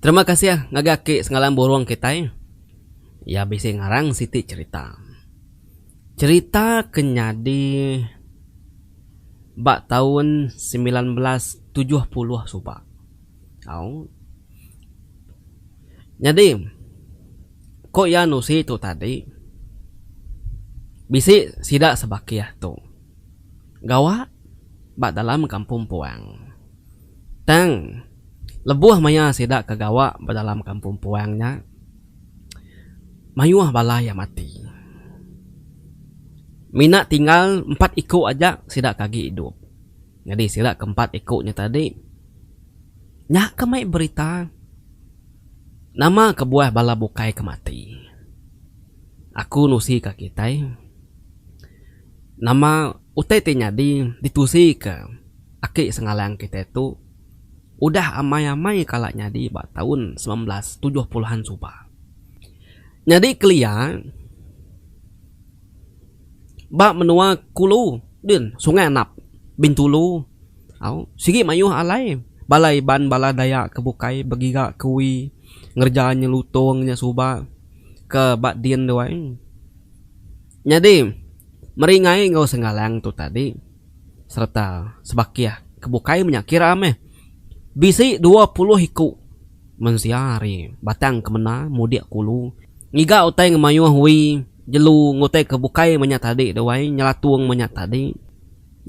Terima kasih ya ngagaki sengalan burung kita ya. Ya bisa ngarang Siti cerita. Cerita kenyadi bak tahun 1970 suba. Au. Jadi kok ya nusi itu tadi bisi sidak sebakia tu. Gawa bak dalam kampung puang. Tang lebuah maya sidak kegawa dalam kampung puangnya. Mayuah balaya mati. Mina tinggal 4 ikut aja sidak kaki hidup. Jadi sidak keempat ikutnya tadi. Nyak kemai berita. Nama kebuah bala bukai kemati. Aku nusi ke kita. Nama utai nyadi ditusi ke aki sengalang kita itu. Udah amai-amai kalak nyadi bak tahun 1970-an suba. Nyadi kelia bak menua kulu din sungai nap bintulu. Au sigi mayuh alai balai ban bala daya kebukai begiga kui ngerjanya lutungnya suba ke bak dien doang. Nyadi meringai ngau sengalang tu tadi serta sebakia kebukai menyakira ameh bisi 20 hiku mensiari batang kemena mudiak kulu ngiga utai ngemayuh hui jelu ngotai kebukai menyak tadi dewai nyelatuang menyak tadi.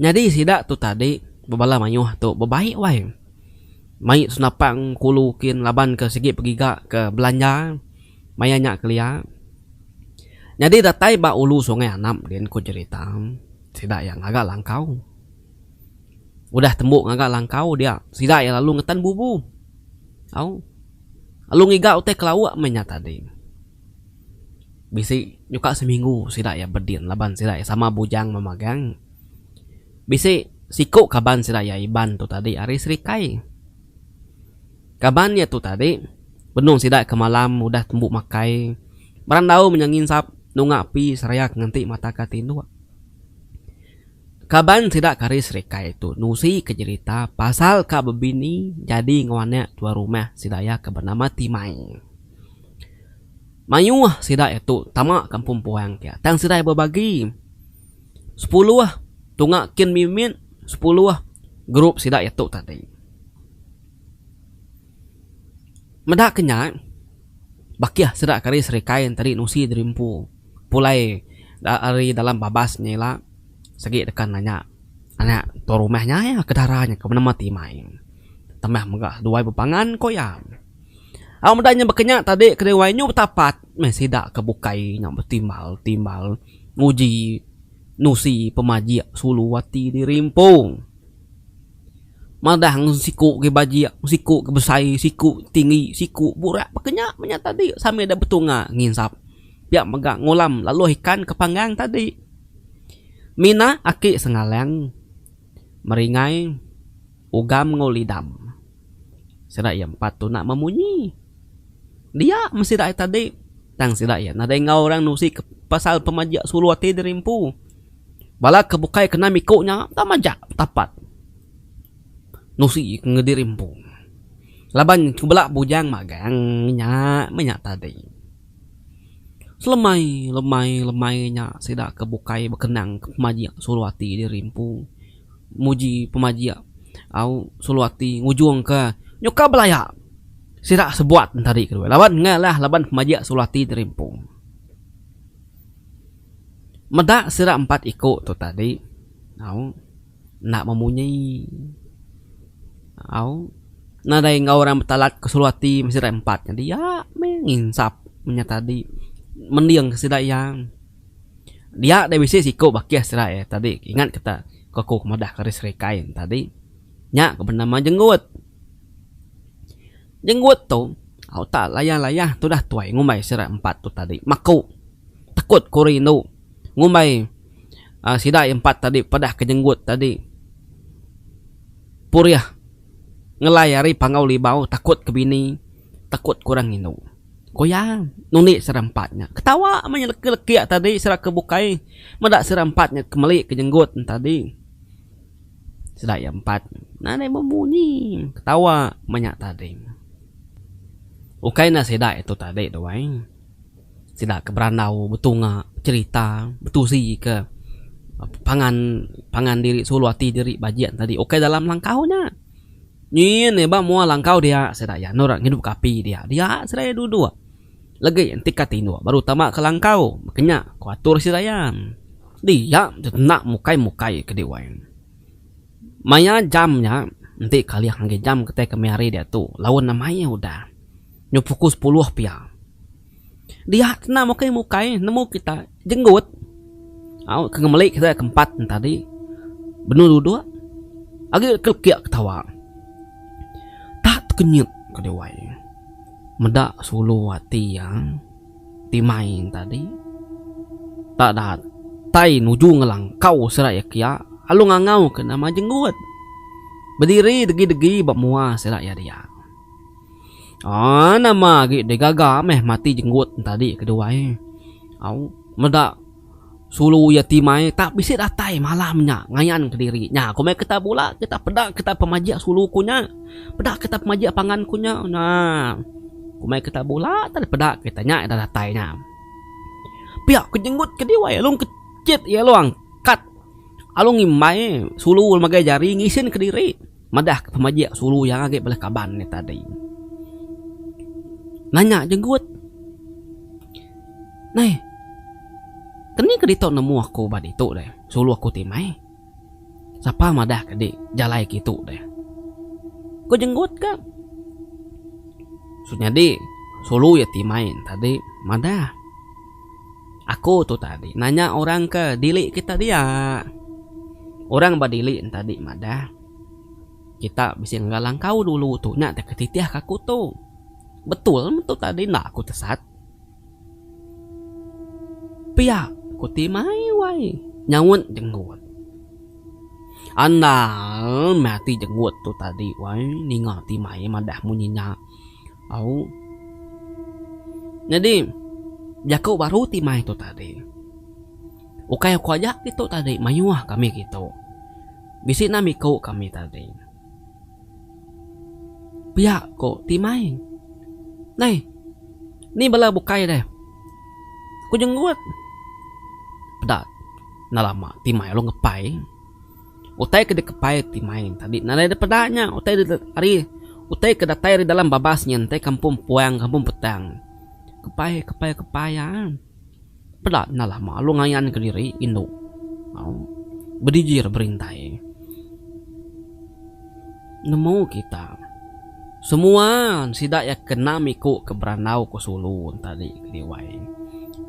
Nyadi sidak tu tadi bebala mayuh tu bebaik wai mai sunapang kulu kin laban ke segi pegiga ke belanja mayanya kelia. Nyadi datai ba ulu sungai anam den ku cerita sidak yang agak langkau. Udah tembuk agak langkau dia sidak yang lalu ngetan bubu. Au lalu ngiga utai kelawak menyak tadi. Bisi nyuka seminggu sidak ya berdin laban sidak ya sama bujang memagang. Bisi siku kaban sidak ya iban tu tadi hari serikai. Kaban ya tu tadi benung sidak ke malam udah tembuk makai. Barandau menyangin sap nungapi serayak nganti mata katinu. Kaban sidak kari serikai itu nusi kejerita pasal ka bebini jadi ngawane tua rumah sidak ya ke bernama Timai. Mayuah sidak itu tamak kampung puang kia. Tang sidak berbagi 10 tungak kin mimin 10 grup sidak itu tadi. Medak kenyak bakiah sidak kari serikain tadi nusi derimpu. Pulai dari dalam babasnya lah segi dekan nanya anak tu rumahnya ya kedaranya ke bernama Timai. Tambah megah dua bepangan koyam. Aku mudahnya berkenyak tadi kedewainya betapat masih dak kebukai yang bertimbal nguji nusi pemaji suluwati di rimpung. Madang siku ke baji siku ke besai siku tinggi siku burak berkenyak menyak tadi sampai dah betunga nginsap. Biak megak ngolam lalu ikan ke panggang tadi. Mina aki sengalang meringai ugam ngolidam. Serak yang 4 tu nak memunyi. Dia mesti dah tadi tang sidak ya nada ngau orang nusi ke pasal pemajak suluwati derimpu. Bala kebukai kena mikuknya tamajak tapat. Nusi ngedirimpu. Laban kebelak bujang magang menyak tadi. Lemai nya sidak kebukai berkenang ke pemajak suluwati derimpu. Muji pemajak au suluwati ngujung ke nyuka belaya. Sidak sebuat tadi kedua. Laban ngalah laban pemajak sulati terimpung. Medak sidak 4 ikut tu tadi. Au nak memunyi. Au nadai ngau orang betalat ke sulati mesti 4. Jadi ya menginsap menyak tadi. Mendiang sidak yang dia dah bisa sikut bakiah sidak ya tadi. Ingat kita kokoh madah keris rekain tadi. Nyak bernama jenggut. Jenggut tu au tak layah tu dah tuai ngumbai sidak 4 tu tadi. Maku takut kurinu ngumbai sidak 4 tadi padah ke jenggut tadi. Puriah ngelayari pangau libau takut ke bini takut kurang inu. Koyang nuni sidak 4-nya. Ketawa menyeleki-leki tadi sidak kebukai. Medak sidak 4-nya kembali ke jenggut tadi. Sidak 4. Nane memunyi ketawa banyak tadi. Okay na sida itu tadi doang. Sida ke beranau betul nga cerita betul si ke pangan diri sulwati diri bajian tadi. Okay dalam langkaunya. Nyin ne ba mua langkau dia sida ya norak hidup kapi dia. Dia serai dua. Lagi yang tika tino baru tamak ke langkau. Makanya ku atur sida ya. Dia nak mukai ke diwain. Maya jamnya nanti kali hangge jam ketika kemari dia tuh lawan namanya udah nyu pukul 10 pia. Dia nak mukai nemu kita jenggut. Kembali kita keempat tadi benar dua agak kelkiak ketawa tak kenyut ke dewai medak sulwati yang timain tadi tak ada tai nuju ngelangkau serak ya alu ngangau ke nama jenggut berdiri degi bak mua serak ya dia nama gitu degaga meh mati jenggut tadi kedua medak sulu ya timai tak bisa datai malamnya ngayan ke dirinya kau kita bola kita pedak kita pemajak sulu kunya pedak kita pemajak pangan kunya nah kau kita bola tadi pedak kita nya ada datainya pihak kejenggut ke dewa ya long kecit ya lo angkat alung ngimai sulu magai jari ngisin ke diri madah pemajak sulu yang agak boleh kaban nih tadi nanya jenggut nih kini kedito nemu aku bad itu deh sulu aku timai siapa madah kedi jalai gitu deh kau jenggut kan sunya di sulu ya timain tadi madah aku tuh tadi nanya orang ke dili kita dia orang badili tadi madah kita bisa ngalang kau dulu tuh nyak ketitiah aku tuh betul tadi nak aku tesat pihak ku timai wai nyawun jenggut andal mati jenggut tuh tadi wai ningal timai madah munyinya jadi jaku baru timai tuh tadi ukay aku aja gitu tadi mayuah kami gitu bisi namiku kami tadi pihak kok timai nih bala bukay deh ku jenggut pedak nalama timai lo ngepai utai ke kepai timai tadi nalai pedanya utai kedatai di dalam babasnya utai kampung puang kampung petang kepai ya pedak nalama lo ngayan ke diri indo berdijir berintai nemu kita semua sidak ya kena miku ke beranau ke sulu tadi ke diwai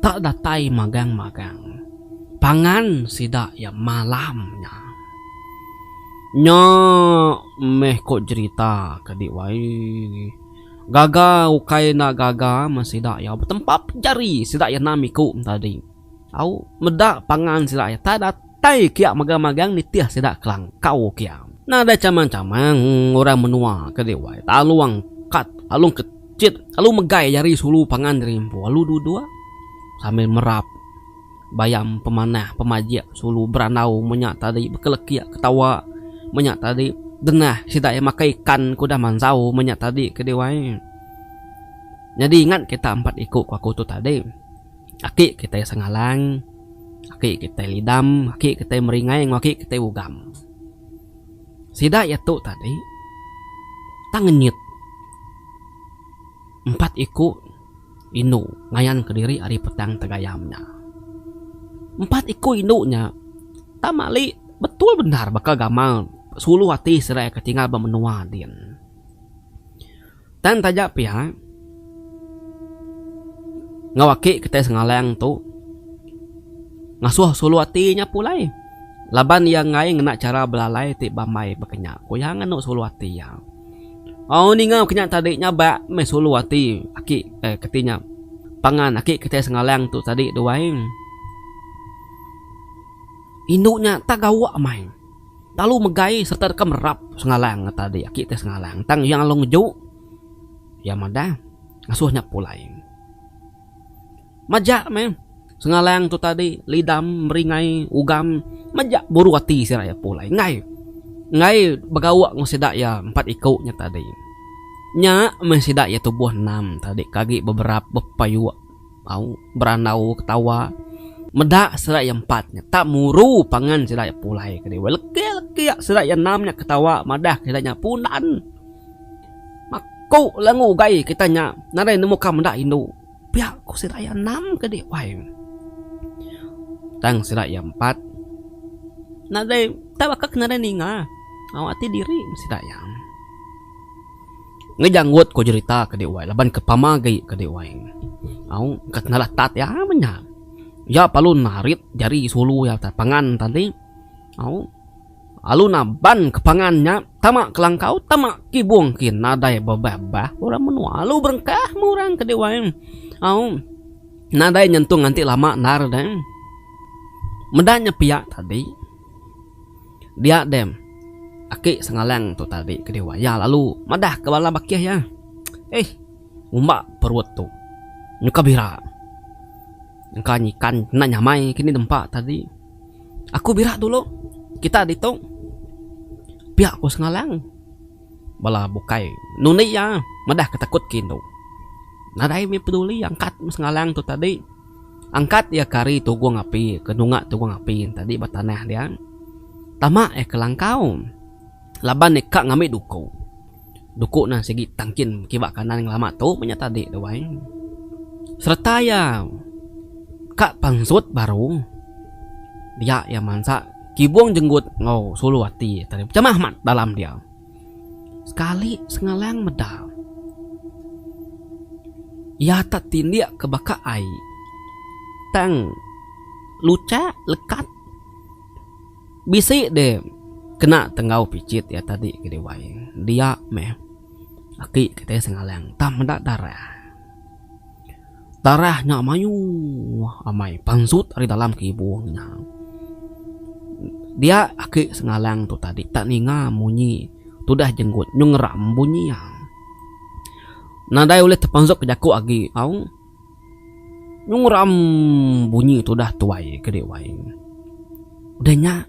tak datai magang pangan sidak ya malamnya nya meh kok cerita ke diwai gaga ukai na gaga masidak ya tempat jari sidak ya namiku tadi medak pangan sidak ya tak datai kia magang nitiah sidak kelang kau kia nah ada camang orang menua ke diwai tak luang kat alung kecit alung megai jari sulu pangan rimpu alu dua sambil merap bayam pemanah pemajak sulu beranau menyak tadi bekelekiak ketawa menyak tadi denah sidak yang makai ikan kuda mansau menyak tadi ke dewai jadi ingat kita empat ikut aku tuh tadi aki kita sengalang aki kita lidam aki kita meringai aki kita ugam sidak ya tuh tadi tangenyit empat ikut inu ngayan ke diri hari petang tegayamnya empat iku induknya tamali betul benar bakal gamal sulu hati serai ketinggal bemenua din dan tajak pihak ngawaki kita sengalang tuh ngasuh sulu hatinya pulai laban yang ngai ngena cara belalai ti bamai bekenyak kuyangan no sulu hati ya ni ngau kenyak tadinya bak me sulu hati aki ketinya pangan aki kita sengalang tuh tadi doain induknya tak gawak main lalu megai serta kemerap sengalang tadi aki teh sengalang tang yang lo ngeju ya madah ngasuhnya pulai majak men sengalang tu tadi lidam meringai ugam majak buru hati siraya pulai ngai bagawak ngosidak ya empat ikutnya tadi nya masih dak ya tubuh enam tadi kaki beberapa payu au beranau ketawa medak serak yang empatnya tak muru pangan serak ya pulai ke dewa leki serak yang enamnya ketawa madah seraknya punan maku langu gai kitanya narai nemu kam dak indu pihak ku serak yang enam ke dewa tang serak yang empat narai tak bakal narai ninga awati diri serak yang ngejanggut ko cerita ke dewa laban ke pamagai ke dewa au kat nalatat ya menya ya palu narit jari sulu ya pangan tadi au aluna ban kepangannya tamak kelangkau tamak kibung kin nadai babah orang menua lu berengkah murang ke dewa au nadai nyentung nanti lama nar dan medanya pihak tadi dia dem aki sengalang tu tadi ke dewa ya lalu madah ke bala bakiah ya umbak perut tu nyuka bira nyuka nyikan nak nyamai kini tempat tadi aku bira dulu kita ditung pihak aku sengalang bala bukai nuni ya madah ketakut kinu nadai mi peduli angkat sengalang tu tadi angkat ya kari tu gua ngapi kedunga tu gua ngapi tadi batanah dia tamak kelangkau laban kak ngambil duku na segi tangkin kibak kanan yang lama tu punya tadi dewai serta ya kak pangsut baru dia yang mansa kibung jenggut ngau sulu hati tadi cemah mat dalam dia sekali sengalang medal ya tak tindik ke baka ai tang luca lekat bisik deh kena tenggau picit ya tadi ke dewai dia meh aki kita sengalang tak mendak darahnya mayu amai pansut dari dalam kibuangnya dia aki sengalang tu tadi tak ninga munyi tu dah jenggut nyungeram bunyi yang nadai oleh terpansuk ke jaku agi au nyungeram bunyi tu dah tuai ke dewai udahnya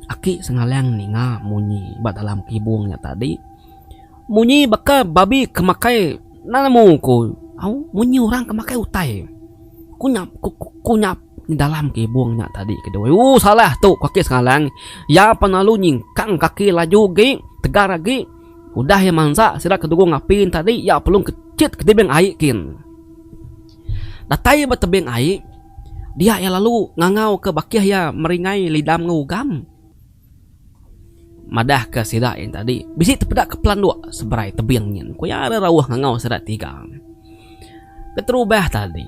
aki sengalang ninga munyi bat dalam kibungnya tadi munyi baka babi kemakai nanamu ku au munyi orang kemakai utai kunyap di dalam kibungnya tadi kedua salah tu kaki sengalang ya panalu nyingkang kaki laju gi tegar lagi udah ya mansa sira kedua ngapin tadi ya pelung kecit ketibeng air kin datai batebeng air dia ya lalu ngangau ke bakiah ya meringai lidam ngugam madah ke sidak yang tadi bisi terpedak ke pelan dua seberai tebingnya ku ya ada rawah ngangau sidak tiga keterubah tadi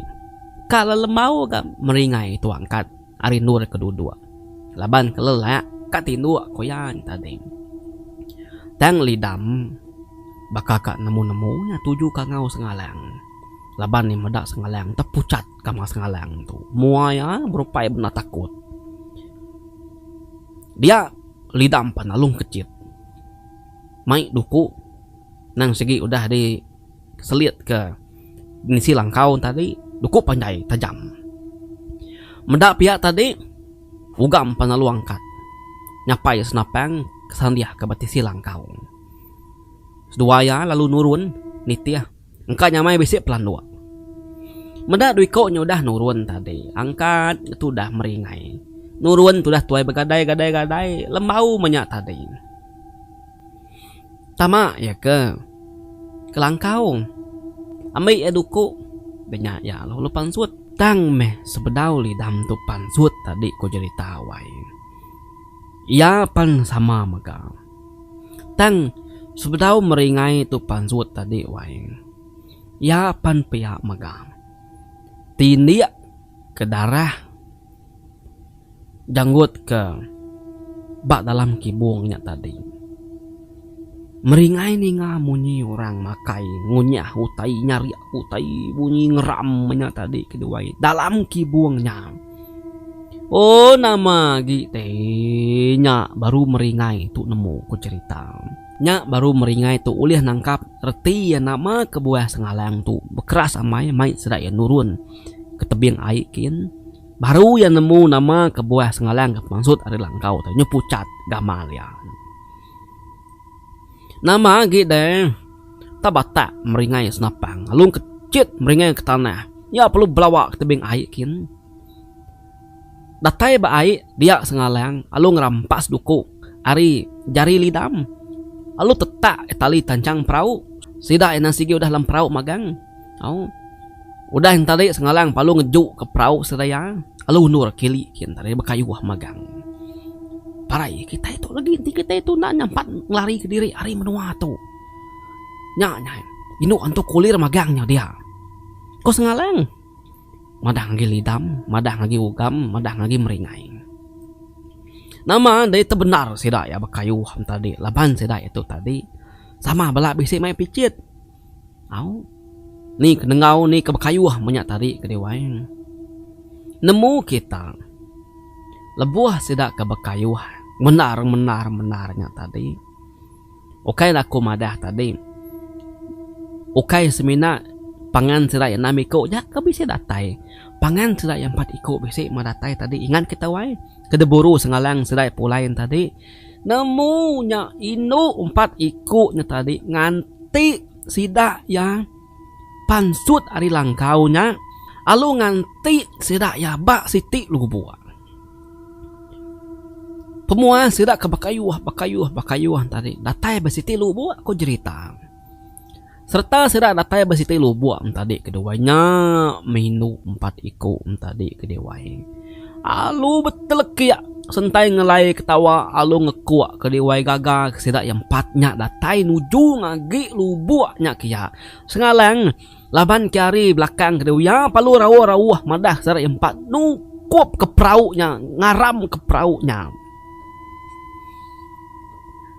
kalau lemau ke meringai tu angkat ari nur kedua laban kelelak katindu ku ya tadi tang lidam bakaka nemu-nemunya tuju kangau sengalang laban ni medak sengalang terpucat kama sengalang tu muaya berupaya benar takut dia lidam panalung kecil mai duku nang segi udah di selit ke ngisi langkau tadi duku panjai tajam mendak pihak tadi ugam panalu angkat nyapai senapang kesandiah ke batisi langkau sedua ya lalu nurun nitia engka nyamai besik pelan dua mendak duiko udah nurun tadi angkat itu udah meringai nurun sudah tuai bergadai lembau menyak tadi tama ya ke kelangkau ambil ya duku banyak ya lo pansut tang meh sebedau lidam tu pansut tadi ko jadi tawai ya pan sama mega tang sebedau meringai tu pansut tadi wai ya pan pihak mega tindik ke darah janggut ke bak dalam kibungnya tadi meringai ninga munyi orang makai ngunyah utai nyari utai bunyi ngeram nya tadi kedua dalam kibungnya oh nama gitu nya baru meringai tu nemu ku cerita nya baru meringai tu ulih nangkap reti ya nama kebuah sengalang tu bekeras amai mai sedak ya nurun ke tebing air kin baru yang nemu nama kebuah sengalang maksud ada langkau tanya pucat gamal ya nama gitu tabata meringai senapang, alung kecit meringai ke tanah. Ya perlu belawak ke tebing air kin. Datai ba air dia sengalang, alung rampas duku. Ari jari lidam. Alu tetak tali tancang perahu. Sida enak sigi udah dalam perahu magang. Udah yang tadi sengalang palu ngejuk ke perahu sedaya. Alu nur kili kin tadi bakayuh magang. Parai kita itu lagi kita itu nak nyampat ngelari ke diri ari menua tu. Nya inu antu kulir magangnya dia. Kau sengalang madah lagi lidam, madah lagi ugam, madah lagi meringai. Nama dia itu benar sida ya bakayuh tadi. Laban sida itu tadi sama bala bisi mai picit. Ni kenengau ni ke bakayuh banyak tadi ke dewang. Nemu kita lebuah sida ke bakayuh. Menarnya tadi. Okai aku madah tadi. Okai semina pangan sida yang nami ko ya ke bisi datai. Pangan sida yang 4 iko bisi madatai tadi. Ingat kita wai. Kedeburu sengalang sida pulain tadi. Nemunya inu 4 iko nya tadi nganti sida yang pansut ari langkaunya. Alu nganti sida ya bak siti lu buat. Pemua sida ke bakayuh tadi. Datai basiti lu buat ko jerita. Serta sida datai basiti lu buat tadi keduanya minu 4 iko tadi kedewai. Alu betul kia sentai ngelai ketawa alu ngekuak kedewai gaga sida yang 4nya datai nuju ngagi lu buatnya kia. Sengalang laban kiari belakang kedewaya palu rawah madah sida yang 4 nukup ke perahunya ngaram ke perahunya.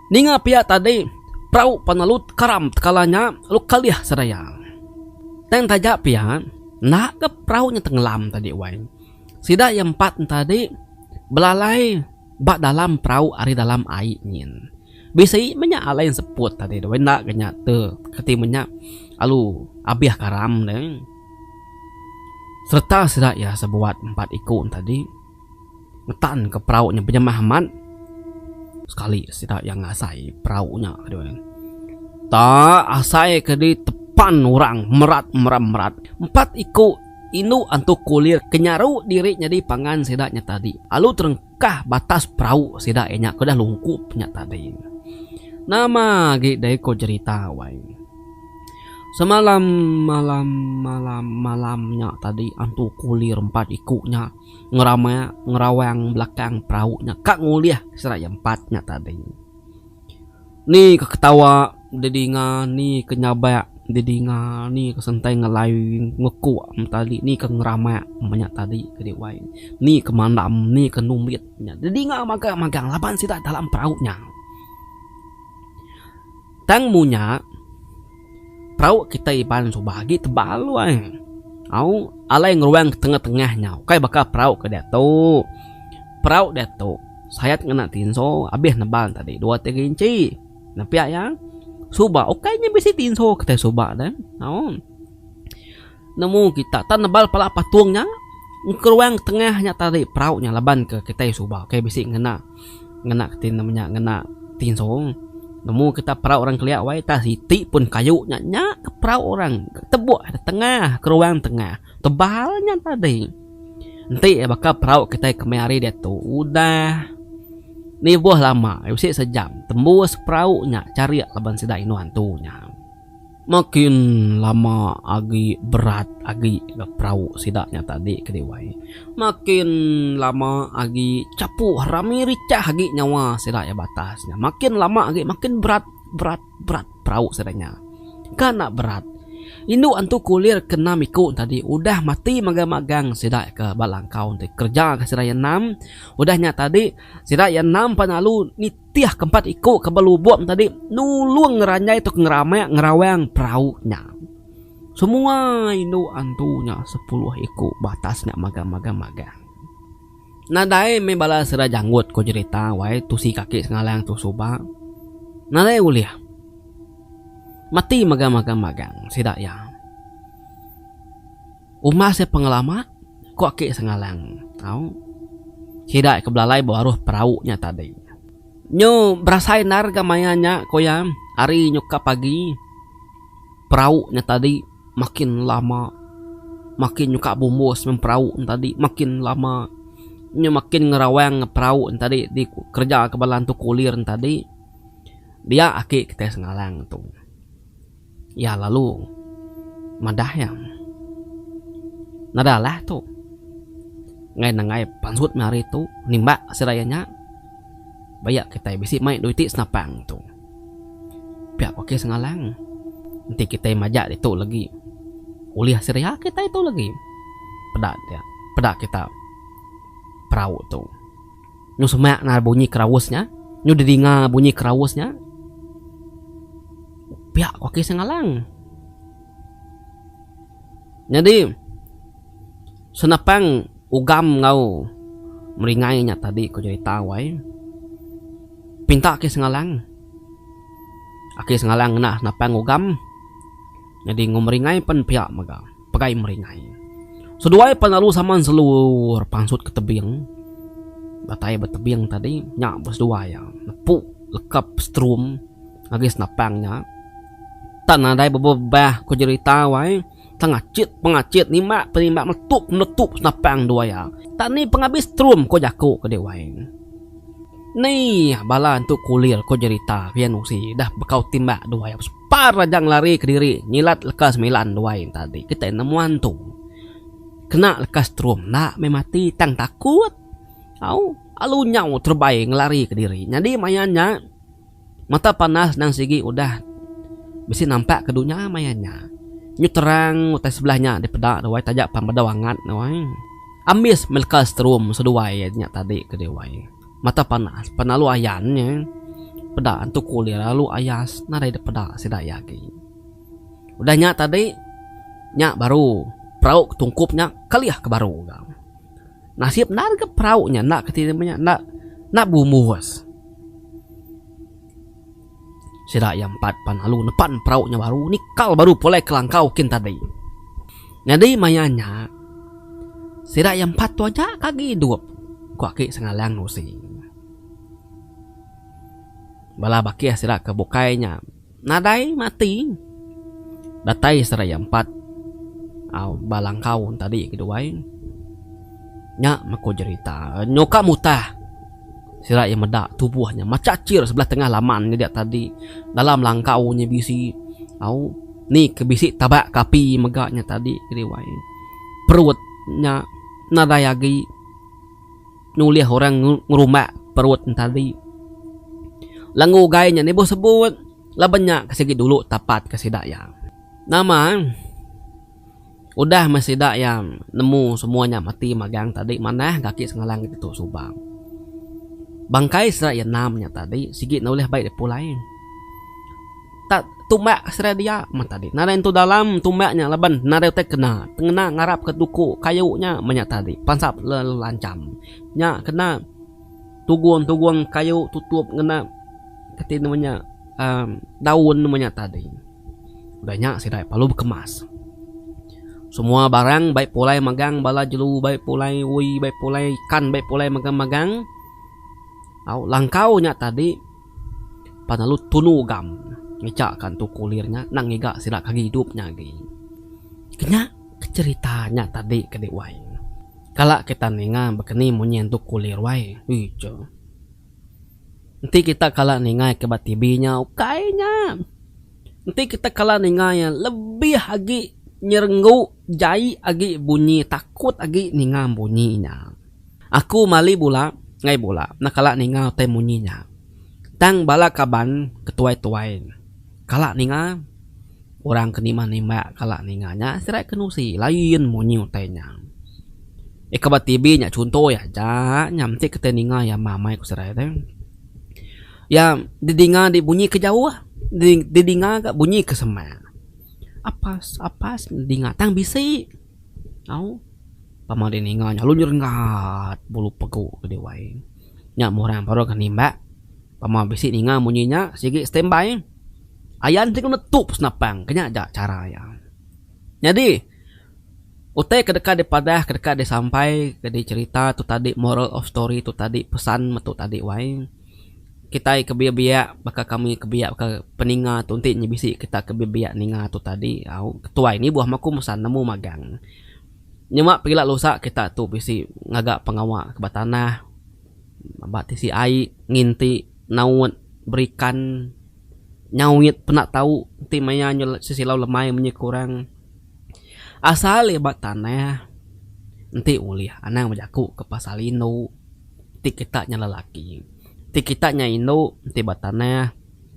Ninga pihak tadi perahu panalut karam kalanya lu kaliah seraya. Teng tajak pihak nak ke perahunya tenggelam tadi wai. Sida yang 4 tadi belalai bak dalam perahu ari dalam air nyin. Bisa menya alai seput tadi wai nak kenya te ketimenya alu abiah karam deh. Serta sida ya sebuat 4 ikut tadi ngetan ke perahunya penyemahaman. Sekali sida yang ngasai perahunya tak asai ke di tepan orang merat 4 iko inu antu kulir kenyaru diri jadi pangan sidanya tadi. Alu terengkah batas perahu sida enya kedah lungkupnya tadi. Nama ge dai ko cerita wai. Semalam malamnya tadi antu kulir 4 ikunya ngerawang belakang perahunya kak nguliah seraya 4nya tadi. Ni keketawa dedinga ni kenyabak dedinga ni kesentai ngelayu ngekuak tadi ni ke ngerama banyak tadi kedewai ni kemandam ni kenumitnya dedinga magang laban sida dalam perahunya. Tang munya perahu kita iban subagi tebal wai. Alai ngeruang ke tengah-tengahnya. Kai bakal perahu ke datu. Perahu datu. Sayat ngena tinso abis nebal tadi 2-3 inci. Napia ya. Suba okainya bisi tinso kita suba dan. Nemu kita tan nebal pala patuangnya. Ngeruang tengahnya tadi perahunya laban ke kita suba. Okai bisi ngena tin namanya ngena tinso. Nemu kita perahu orang keliak wai ta siti pun kayu nya ke perahu orang tebuk ada tengah ke ruang tengah tebalnya tadi. Nanti bakal perahu kita kemari dia tu udah ni buah lama usia sejam tembus perahu nya cari laban sida inu hantunya. Makin lama agi berat agi ke perahu sidaknya tadi kedewai. Makin lama agi capu rami ricah agi nyawa sidak ya batasnya. Makin lama agi makin berat perahu sidaknya. Karena berat. Indu antu kulir kena miku tadi udah mati magang-magang sidak ke balangkau untuk kerja ke sidak yang 6. Udahnya tadi sidak yang 6 panalu nitiah keempat iku ke belubuam tadi nulung ngeranyai itu ngerawang perahunya. Semua indu antunya 10 iku batasnya magang. Nadai me bala sira janggut ko cerita wae tu si kaki sengalang tu suba. Nadai uliah mati magang sidak ya. Umah se pengalaman kok ke sengalang. Sidak kebelalai bawa ruh perahunya tadi. Nyo berasain harga mayanya koyam hari nyuka pagi. Perahunya tadi makin lama makin nyuka bumbus memperahu tadi makin lama makin ngerawang perahu tadi di kerja kebalan tu kulir tadi dia aki kita sengalang tuh. Ya lalu madah yang nadalah tuh ngai pansut mari tu nimba serayanya bayak kita bisi main duiti senapang tuh pihak oke sengalang nanti kita majak itu lagi kuliah seraya kita itu lagi pedak kita perahu tuh nyu semak na bunyi kerawusnya nyu didinga bunyi kerawusnya pihak oke sengalang jadi senapang ugam ngau meringainya tadi ko jadi tawai pinta ke sengalang ake sengalang nah napang ugam jadi ngomeringai pen pihak maga pakai meringai seduai panalu saman seluruh pansut ke tebing batai betebing tadi nyak bos dua ya nepuk lekap strum agis napangnya tanah dai bebah ko cerita wai pengacit nima penimba meletup napang dua ya tani penghabis strum ko jago ke dewai nih bala untuk kulir ko cerita pian usi dah bekau timba dua ya par rajang lari ke diri nyilat lekas 9 dua tadi kita nemuan tuh kena lekas strum nak memati tang takut alu nyau terbaik ngelari ke diri jadi mayanya mata panas dan sigi udah bisa nampak kedunya mayanya nyu terang utai sebelahnya di pedak dawai tajak pambadawangat dawai ambis melkas strum seduai nya tadi ke dewai mata panas panalu ayannya pedak untuk kulir lalu ayas nadai de pedak sidaya ki udah nya tadi nya baru perahu tungkupnya kaliah ke baru nasib nar ke perahu nya nak ketimanya nak bumus sida yang 4 panalu depan perahu nya baru nikal baru polai kelangkau kin tadi jadi mayanya sida yang 4 tu aja kaki hidup kuaki sengalang nusi bala baki sida ke bukainya nadai mati datai sida yang 4 balangkau tadi keduai nya mako cerita nyoka mutah sira yang medak tubuhnya macacir sebelah tengah laman dia tadi dalam langkaunya bisi nih kebisi tabak kapi megaknya tadi kedewai perutnya nadayagi nuliah orang ngerumak perut tadi langu gayanya nih bos sebut lah banyak kasih dulu tapat kasih daya nama udah masih dak yang nemu semuanya mati magang tadi mana kaki sengalang itu subang bangkai serak yang 6 tadi sigit na oleh baik depulai tak tumbak serak dia tadi nara itu dalam tumbaknya laban nara teh kena ngarap ke duku kayunya banyak tadi pansap lancam nya kena tuguang kayu tutup kena ketin namanya daun namanya tadi banyak sidai palu berkemas semua barang baik pulai magang bala jelu baik pulai ui baik pulai ikan baik pulai magang langkaunya tadi panalu tunu gam ngecakkan tu kulirnya nang ngega sila kaki hidupnya gi kena ceritanya tadi ke dewai kala kita ninga bekeni munyen tu kulir wai ijo nanti kita kala ninga ke batibinya ukainya nanti kita kala ninga yang lebih lagi nyerenggu jai agi bunyi takut agi ninga bunyinya aku mali bula ngai bula nakala ninga teh bunyinya tang bala kaban ketuai-tuai kala ninga orang kenima nimba kala ninganya serai kenusi lain bunyi utainya kabat tibi nya contoh ya ja nyamti kete ninga ya mamai ku serai teh ya didinga dibunyi ke jauh didinga gak bunyi ke semak apas dingatang bisi pamadin inganya lu nyerengat bulu pegu gede wae nya murang paro kan nimba pama bisi ninga munyinya sigi standby ayan tik netup snapang kenya aja cara ya jadi utai kedekat daripada kedekat sampai ke cerita tu tadi moral of story tu tadi pesan metu tadi wae kita kebiak-biak bakal kami kebiak bakal peninga tu nanti nyebisi kita kebiak ninga tu tadi au ketua ini buah maku musan nemu magang nyemak pila lusa kita tu bisi ngagak pengawak ke batanah batisi ai nginti naut berikan nyawit penak tahu ti maya nyol sisilau lemai menyekurang asal lebat tanah nanti uliah anang majaku ke pasalino ti kita nya lelaki ti kita nya indo ti batana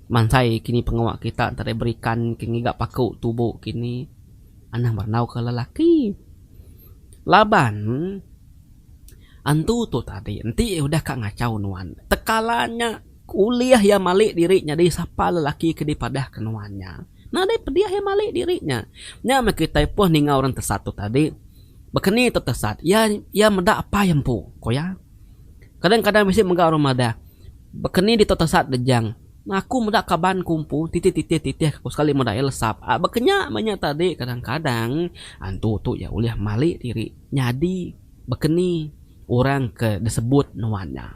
mansai kini pengawak kita antara berikan kini gak paku tubuh kini anang bernau ke lelaki laban antu tu tadi nanti udah kak ngacau nuan tekalanya kuliah ya malik dirinya di sapa lelaki ke dipadah kenuannya nah deh pediah ya malik dirinya nya kita pun ninga orang tersatu tadi bekeni tu tersat ya medak apa yang pu koya kadang-kadang mesti menggak orang madah bekeni di tersat dejang nah, aku medak kaban kumpu titik aku sekali medak elsap bekenya banyak tadi kadang-kadang antu tu ya uliah malik diri nyadi bekeni orang ke disebut nuannya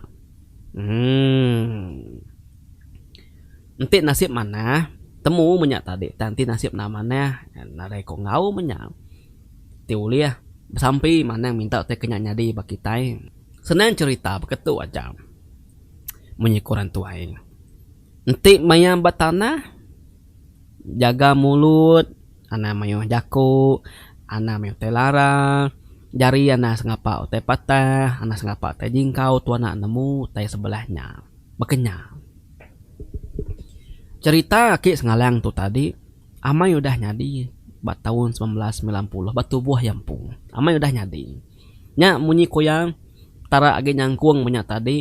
nanti nasib mana temu menyak tadi nanti nasib namanya nadai kok ngau menyak ti uliah sampai mana yang minta teh kenya nyadi bakitai senang cerita begitu aja menyikuran tuai nanti maya batana jaga mulut ana mayo jaku ana mayo telara jari ana sengapa ote patah ana sengapa teh jingkau tuana nemu teh sebelahnya bekenya cerita ki sengalang tu tadi amai udah nyadi bat tahun 1990 batu buah yampung amai udah nyadi nya munyi koyang tara age nyangkuang banyak tadi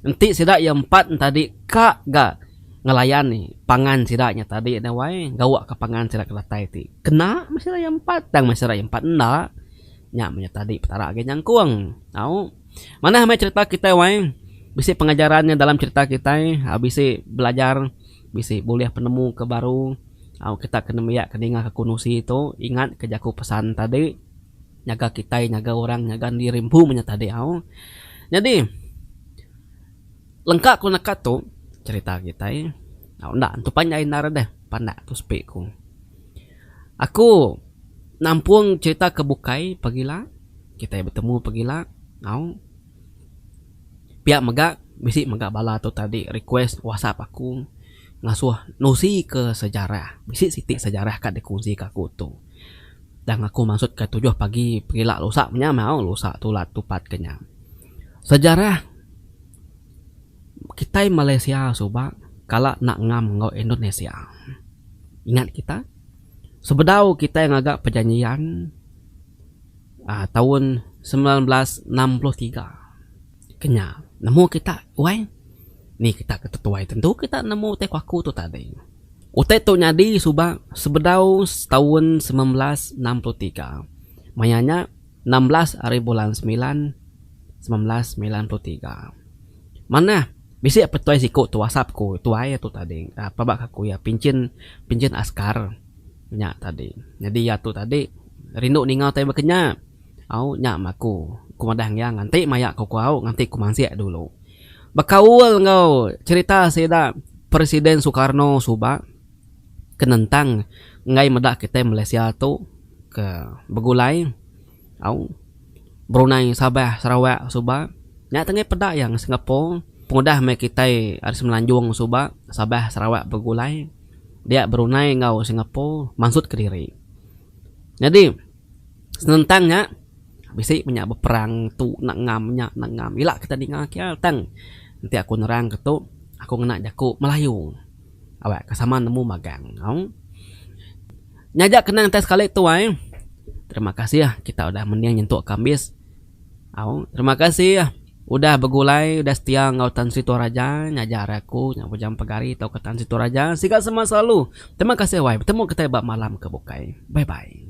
nanti sidak yang 4 tadi kak gak ngelayani pangan sidaknya tadi ada wae gawak ke pangan sidak kelatai ti kena masih yang 4 tang masih yang 4 endak nya banyak tadi tara age nyangkuang tahu mana ame cerita kita wae bisi pengajarannya dalam cerita kita bisi belajar bisi boleh penemu ke baru kita kena miyak keninga ke kunusi itu ingat kejaku pesan tadi nyaga kita nyaga orang nyaga dirimpu menye tadi jadi lengkap ku nakat tu cerita kita ndak tu panjang nara deh pandak tu speku aku nampung cerita ke bukai pagila kita bertemu pagila pihak megak bisi megak bala tu tadi request WhatsApp aku ngasuh nosi ke sejarah bisi sitik sejarah kan dikunci ke aku tu dan aku maksud ke 7 pagi pagila lusa nya mau lusa tulat tupat kenya sejarah kita Malaysia soba kala nak ngam ngau Indonesia ingat kita sebedau kita yang agak perjanjian tahun 1963 kenya nemu kita wai nih kita ketetuai tentu kita nemu teh aku tu tadi utai tu nyadi suba sebedau tahun 1963 mayanya 16 hari bulan 9 1993 mana bisi apa tuai siku tu WhatsApp ku tuai tu tadi apa bak aku ya pincin askar nya tadi jadi ya tu tadi rindu ningau teh bekenya nya maku kumadang yang nganti maya kau nganti kumangsia dulu bakaul ngau cerita seda Presiden Soekarno suba kenentang ngai medak kita Malaysia tu ke begulai Brunei Sabah Sarawak suba nya tengah pedak yang Singapura pengudah me kita ada semelanjung suba Sabah Sarawak begulai dia Brunei ngau Singapura maksud Kediri jadi senentangnya bisi punya berperang tu nak ngam ilak kita dengar kia tang nanti aku nerang ketu aku ngena jaku Melayu awak kesama nemu magang nyajak kenang tes kali tu terima kasih ya kita udah meniang nyentuk kambis terima kasih ya udah begulai udah setia ngau Tan Sri Toraja ngajar aku nyapu jam pegari tau ke Tan Sri Toraja siga semua selalu terima kasih bertemu kita bab malam ke Bukai bye bye.